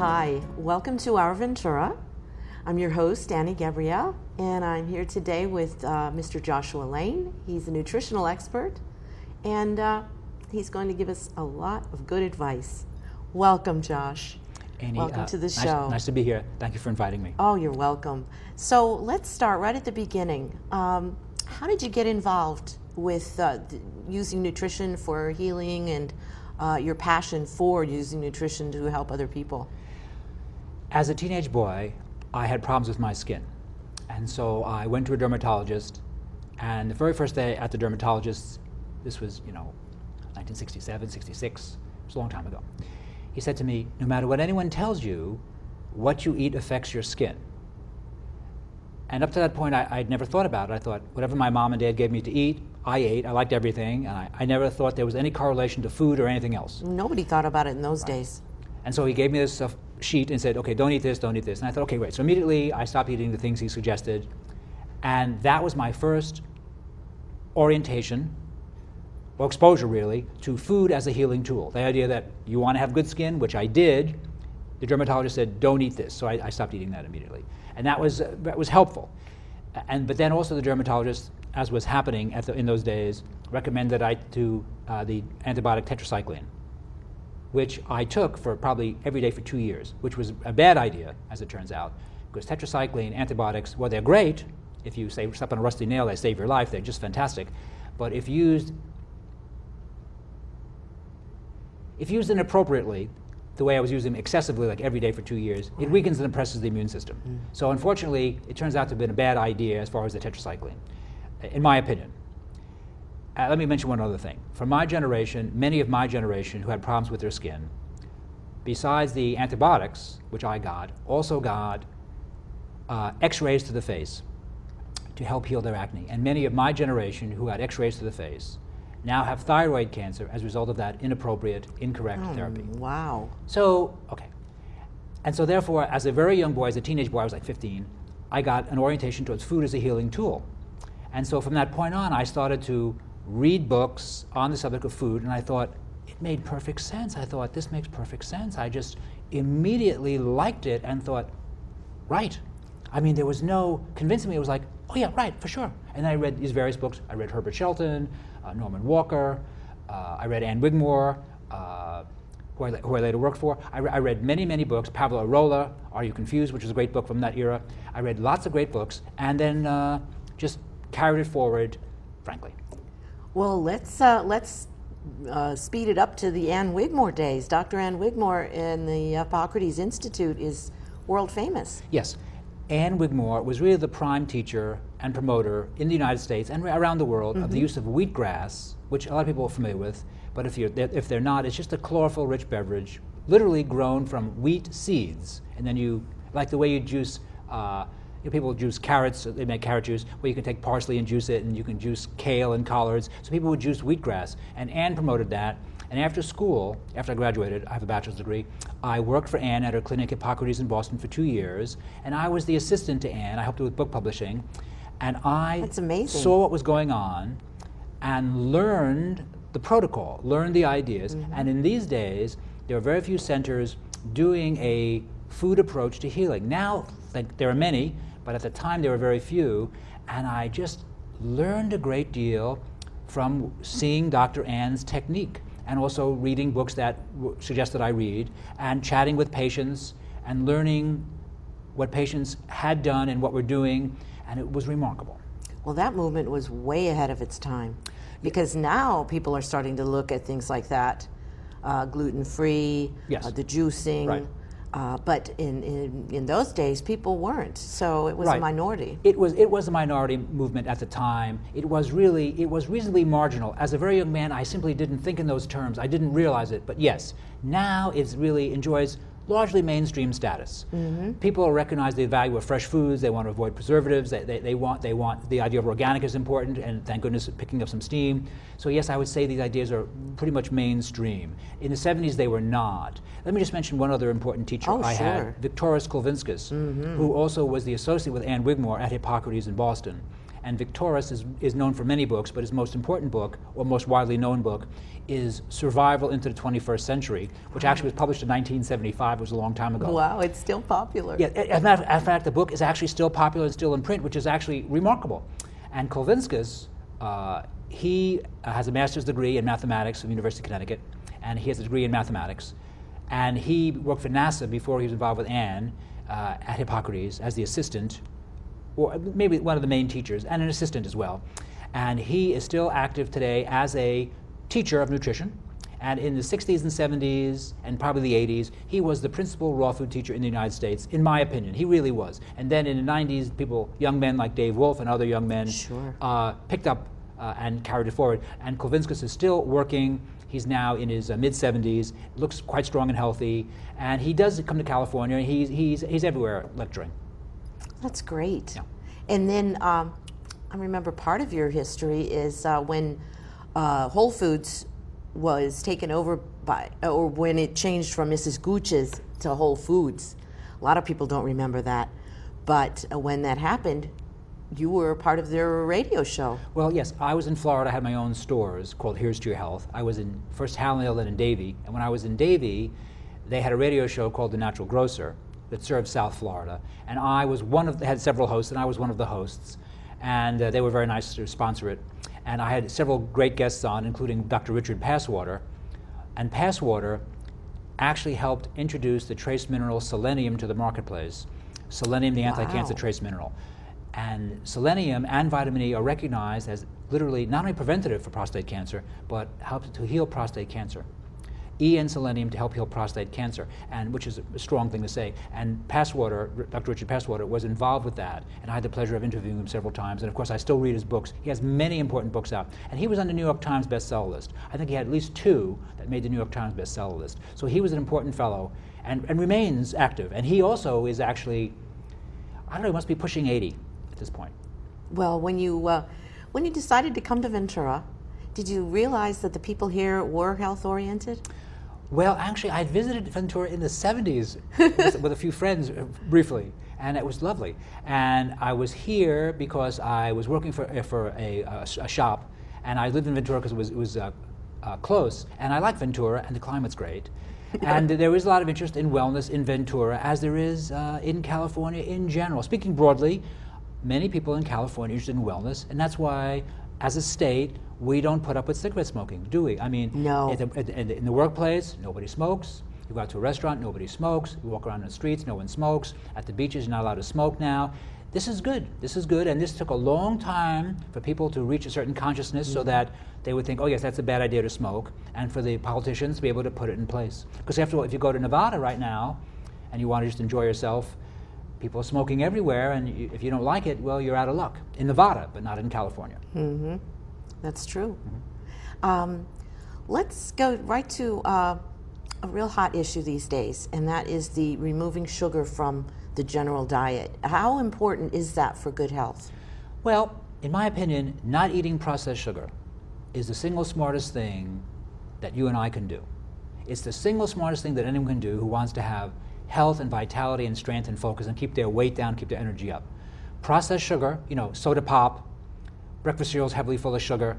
Hi, welcome to Our Ventura. I'm your host, Annie Gabriel, and I'm here today with Mr. Joshua Lane. He's a nutritional expert, and he's going to give us a lot of good advice. Welcome, Josh. Annie, welcome to the show. Nice to be here. Thank you for inviting me. Oh, you're welcome. So let's start right at the beginning. How did you get involved with using nutrition for healing and your passion for using nutrition to help other people? As a teenage boy, I had problems with my skin. And so I went to a dermatologist, and the very first day at the dermatologist, this was, 1967, 66, it was a long time ago. He said to me, no matter what anyone tells you, what you eat affects your skin. And up to that point, I'd never thought about it. I thought, whatever my mom and dad gave me to eat, I ate. I liked everything, and I never thought there was any correlation to food or anything else. Nobody thought about it in those days. And so he gave me this sheet and said, okay, don't eat this, don't eat this. And I thought, okay, great. So immediately I stopped eating the things he suggested, and that was my first orientation, or exposure really, to food as a healing tool. The idea that you want to have good skin, which I did. The dermatologist said, don't eat this. So I stopped eating that immediately. And that was helpful. But then also the dermatologist, as was happening in those days, recommended I do the antibiotic tetracycline, which I took for probably every day for 2 years, which was a bad idea, as it turns out, because tetracycline antibiotics, well, they're great. If you step on a rusty nail, they save your life. They're just fantastic. But if used inappropriately, the way I was using them excessively, like every day for 2 years, it weakens and oppresses the immune system. So unfortunately, it turns out to have been a bad idea as far as the tetracycline, in my opinion. Let me mention one other thing. For my generation, many of my generation who had problems with their skin, besides the antibiotics, which I got, also got x-rays to the face to help heal their acne. And many of my generation who had x-rays to the face now have thyroid cancer as a result of that inappropriate, incorrect therapy. Wow. So, okay. And so therefore, as a very young boy, as a teenage boy, I was like 15, I got an orientation towards food as a healing tool. And so from that point on, I started to read books on the subject of food, and I thought, it made perfect sense. I thought, this makes perfect sense. I just immediately liked it and thought, right. I mean, there was no convincing me. It was like, oh yeah, right, for sure. And I read these various books. I read Herbert Shelton, Norman Walker, I read Annie Wigmore, who I later worked for. I read many, many books. Pablo Arola, Are You Confused, which is a great book from that era. I read lots of great books, and then just carried it forward, frankly. Well, let's speed it up to the Anne Wigmore days. Dr. Anne Wigmore in the Hippocrates Institute is world famous. Yes. Anne Wigmore was really the prime teacher and promoter in the United States and around the world of the use of wheatgrass, which a lot of people are familiar with, but if they're not, it's just a chlorophyll-rich beverage, literally grown from wheat seeds. And then like the way you juice, people juice carrots, they make carrot juice, where you can take parsley and juice it, and you can juice kale and collards. So people would juice wheatgrass, and Anne promoted that. And after school, after I graduated, I have a bachelor's degree, I worked for Anne at her clinic Hippocrates in Boston for 2 years, and I was the assistant to Anne. I helped her with book publishing, and I saw what was going on and learned the protocol, learned the ideas. And in these days, there are very few centers doing a food approach to healing. Now, there are many, but at the time there were very few, and I just learned a great deal from seeing Dr. Ann's technique, and also reading books that suggest that I read, and chatting with patients, and learning what patients had done and what we're doing, and it was remarkable. Well, that movement was way ahead of its time, because now people are starting to look at things like that, gluten-free, the juicing. Right. But in those days, people weren't, so it was a minority. It was a minority movement at the time. It was reasonably marginal. As a very young man, I simply didn't think in those terms. I didn't realize it. But yes, now it really enjoys largely mainstream status. People recognize the value of fresh foods. They want to avoid preservatives. They want the idea of organic is important, and thank goodness it's picking up some steam. So yes, I would say these ideas are pretty much mainstream. In the 70s, they were not. Let me just mention one other important teacher I had, Viktoras Kulvinskas, who also was the associate with Anne Wigmore at Hippocrates in Boston. And Viktoras is known for many books, but his most important book, or most widely known book, is Survival into the 21st Century, which actually was published in 1975. It was a long time ago. Wow, it's still popular. Yeah, as a matter of fact, the book is actually still popular and still in print, which is actually remarkable. And Kulvinskas, he has a master's degree in mathematics from the University of Connecticut, and he has a degree in mathematics. And he worked for NASA before he was involved with Anne at Hippocrates as the assistant, or maybe one of the main teachers, and an assistant as well. And he is still active today as a teacher of nutrition. And in the 60s and 70s, and probably the 80s, he was the principal raw food teacher in the United States, in my opinion. He really was. And then in the 90s, young men like Dave Wolf and other young men picked up and carried it forward. And Kulvinskas is still working. He's now in his mid-70s, looks quite strong and healthy, and he does come to California. He's everywhere lecturing. That's great. Yeah. And then I remember part of your history is when Whole Foods was taken over by, or when it changed from Mrs. Gooch's to Whole Foods. A lot of people don't remember that, but when that happened, you were a part of their radio show. Well, yes, I was in Florida. I had my own stores called Here's to Your Health. I was in first Hallandale, then in Davie. And when I was in Davie, they had a radio show called The Natural Grocer that served South Florida. And I was they had several hosts, and I was one of the hosts. And they were very nice to sponsor it. And I had several great guests on, including Dr. Richard Passwater. And Passwater actually helped introduce the trace mineral selenium to the marketplace. Selenium, the anti-cancer trace mineral. And selenium and vitamin E are recognized as literally not only preventative for prostate cancer, but help to heal prostate cancer. E and selenium to help heal prostate cancer, and which is a strong thing to say. And Passwater, Dr. Richard Passwater, was involved with that, and I had the pleasure of interviewing him several times. And of course, I still read his books. He has many important books out, and he was on the New York Times bestseller list. I think he had at least 2 that made the New York Times bestseller list. So he was an important fellow, and remains active. And he also is actually, I don't know, he must be pushing 80 at this point. Well, when you decided to come to Ventura, did you realize that the people here were health-oriented? Well, actually, I visited Ventura in the 70s with a few friends briefly, and it was lovely. And I was here because I was working for a shop, and I lived in Ventura because it was close, and I like Ventura, and the climate's great. And there was a lot of interest in wellness in Ventura, as there is in California in general. Speaking broadly, many people in California are interested in wellness, and that's why, as a state, we don't put up with cigarette smoking, do we? I mean, no. In the workplace, nobody smokes. You go out to a restaurant, nobody smokes. You walk around in the streets, no one smokes. At the beaches, you're not allowed to smoke now. This is good. This is good, and this took a long time for people to reach a certain consciousness so that they would think, oh yes, that's a bad idea to smoke, and for the politicians to be able to put it in place. Because after all, if you go to Nevada right now, and you want to just enjoy yourself, people are smoking everywhere, and if you don't like it, well, you're out of luck. In Nevada, but not in California. Mm-hmm. That's true. Mm-hmm. Let's go right to a real hot issue these days, and that is the removing sugar from the general diet. How important is that for good health? Well, in my opinion, not eating processed sugar is the single smartest thing that you and I can do. It's the single smartest thing that anyone can do who wants to have health and vitality and strength and focus and keep their weight down, keep their energy up. Processed sugar, soda pop, breakfast cereals heavily full of sugar,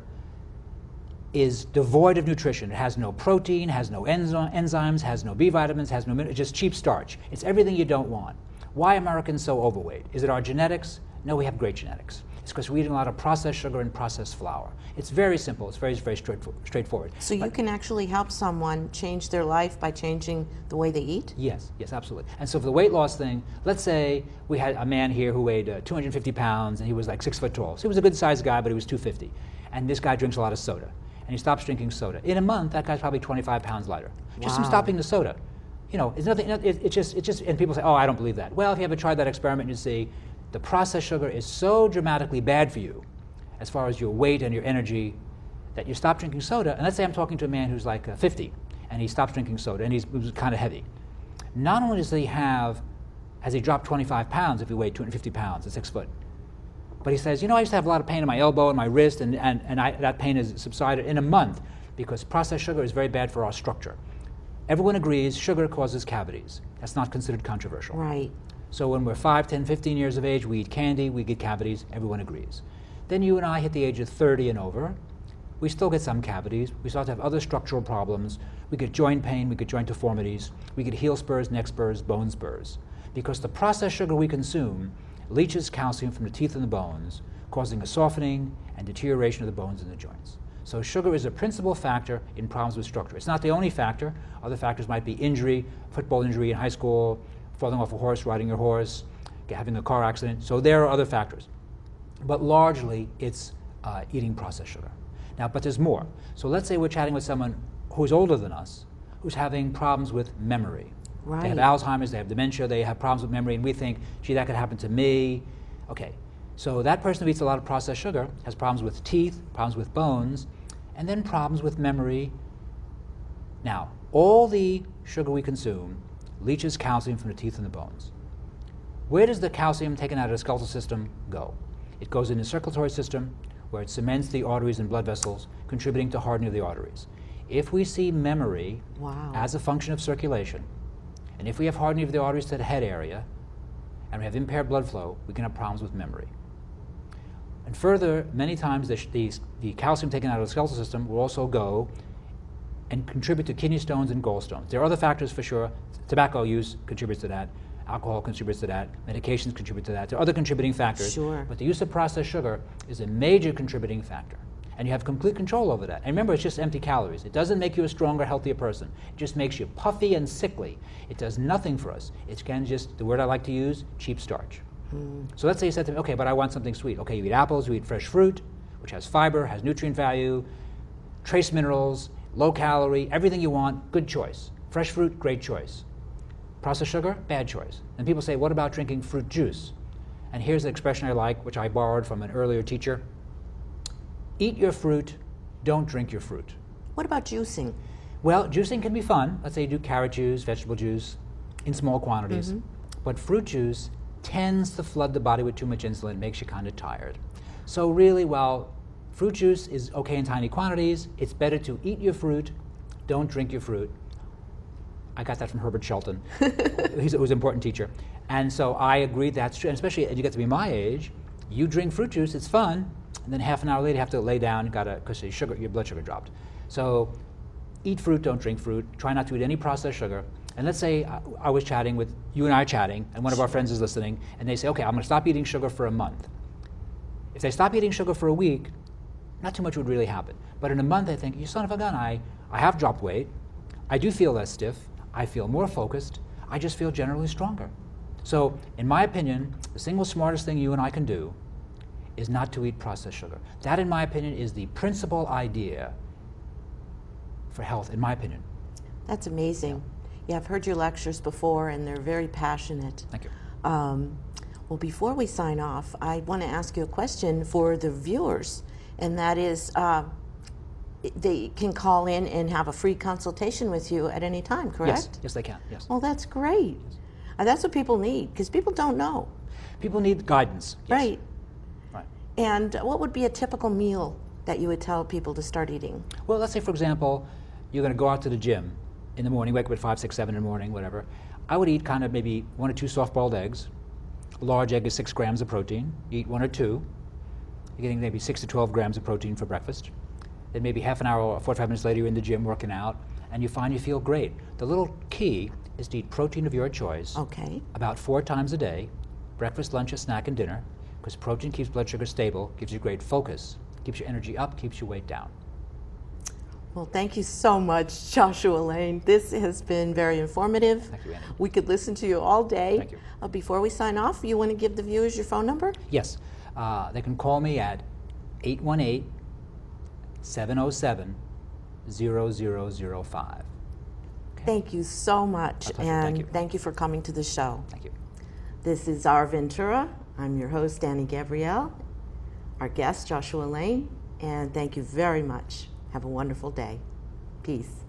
is devoid of nutrition. It has no protein, has no enzymes, has no B vitamins, has no minerals, just cheap starch. It's everything you don't want. Why are Americans so overweight? Is it our genetics? No, we have great genetics. It's because we're eating a lot of processed sugar and processed flour. It's very simple. It's very, very straightforward. So you can actually help someone change their life by changing the way they eat? Yes, absolutely. And so for the weight loss thing, let's say we had a man here who weighed 250 pounds and he was like 6 foot tall. So he was a good sized guy, but he was 250. And this guy drinks a lot of soda. And he stops drinking soda. In a month, that guy's probably 25 pounds lighter. Just from stopping the soda. It's nothing. It's just. And people say, "Oh, I don't believe that." Well, if you ever tried that experiment, you see, the processed sugar is so dramatically bad for you, as far as your weight and your energy, that you stop drinking soda. And let's say I'm talking to a man who's like 50, and he stops drinking soda, and he was kind of heavy. Not only has he dropped 25 pounds if he weighed 250 pounds at 6 foot, but he says, I used to have a lot of pain in my elbow and my wrist, and that pain has subsided in a month because processed sugar is very bad for our structure. Everyone agrees sugar causes cavities. That's not considered controversial. Right. So when we're 5, 10, 15 years of age, we eat candy, we get cavities, everyone agrees. Then you and I hit the age of 30 and over. We still get some cavities. We start to have other structural problems. We get joint pain, we get joint deformities. We get heel spurs, neck spurs, bone spurs. Because the processed sugar we consume leaches calcium from the teeth and the bones, causing a softening and deterioration of the bones and the joints. So sugar is a principal factor in problems with structure. It's not the only factor. Other factors might be injury, football injury in high school, falling off a horse, riding your horse, having a car accident. So there are other factors. But largely, it's eating processed sugar. Now, but there's more. So let's say we're chatting with someone who's older than us, who's having problems with memory. Right. They have Alzheimer's, they have dementia, they have problems with memory, and we think, gee, that could happen to me. Okay, so that person who eats a lot of processed sugar has problems with teeth, problems with bones, and then problems with memory. Now, all the sugar we consume leaches calcium from the teeth and the bones. Where does the calcium taken out of the skeletal system go? It goes in the circulatory system, where it cements the arteries and blood vessels, contributing to hardening of the arteries. If we see memory as a function of circulation, and if we have hardening of the arteries to the head area, and we have impaired blood flow, we can have problems with memory. And further, many times the calcium taken out of the skeletal system will also go and contribute to kidney stones and gallstones. There are other factors for sure. Tobacco use contributes to that. Alcohol contributes to that. Medications contribute to that. There are other contributing factors. Sure. But the use of processed sugar is a major contributing factor. And you have complete control over that. And remember, it's just empty calories. It doesn't make you a stronger, healthier person. It just makes you puffy and sickly. It does nothing for us. It's again just, the word I like to use, cheap starch. So let's say you said to me, okay, but I want something sweet. Okay, you eat apples, you eat fresh fruit, which has fiber, has nutrient value, trace minerals, low calorie, everything you want, good choice. Fresh fruit, great choice. Processed sugar, bad choice. And people say, what about drinking fruit juice? And here's the expression I like, which I borrowed from an earlier teacher. Eat your fruit, don't drink your fruit. What about juicing? Well, juicing can be fun. Let's say you do carrot juice, vegetable juice, in small quantities. But fruit juice tends to flood the body with too much insulin, makes you kind of tired. So really, while fruit juice is okay in tiny quantities, it's better to eat your fruit, don't drink your fruit. I got that from Herbert Shelton, who's an important teacher. And so I agree that's true, and especially as you get to be my age, you drink fruit juice, it's fun, and then half an hour later you have to lay down because your blood sugar dropped. So eat fruit, don't drink fruit, try not to eat any processed sugar. And let's say I was chatting with, you and I are chatting, and one of our friends is listening, and they say, okay, I'm going to stop eating sugar for a month. If they stop eating sugar for a week, not too much would really happen. But in a month, they think, you son of a gun, I have dropped weight, I do feel less stiff, I feel more focused, I just feel generally stronger. So, in my opinion, the single smartest thing you and I can do is not to eat processed sugar. That, in my opinion, is the principal idea for health, in my opinion. That's amazing. Yeah, I've heard your lectures before, and they're very passionate. Thank you. Well, before we sign off, I want to ask you a question for the viewers, and that is, they can call in and have a free consultation with you at any time, correct? Yes, they can, yes. Well, that's great. That's what people need, because people don't know. People need guidance. Yes. Right. Right. And what would be a typical meal that you would tell people to start eating? Well, let's say, for example, you're going to go out to the gym in the morning, wake up at 5, 6, 7 in the morning, whatever. I would eat kind of maybe 1 or 2 soft-boiled eggs. A large egg is 6 grams of protein. You eat 1 or 2. You're getting maybe 6 to 12 grams of protein for breakfast. Then maybe half an hour or 45 minutes later, you're in the gym working out, and you find you feel great. The little key is to eat protein of your choice. Okay. About 4 times a day, breakfast, lunch, a snack, and dinner, because protein keeps blood sugar stable, gives you great focus, keeps your energy up, keeps your weight down. Well, thank you so much, Joshua Lane. This has been very informative. Thank you, Annie. We could listen to you all day. Thank you. Before we sign off, you want to give the viewers your phone number? Yes. They can call me at 818-707-0005. Okay. Thank you so much. My pleasure. And thank you for coming to the show. Thank you. This is Our Ventura. I'm your host, Annie Gabriel. Our guest, Joshua Lane. And thank you very much. Have a wonderful day. Peace.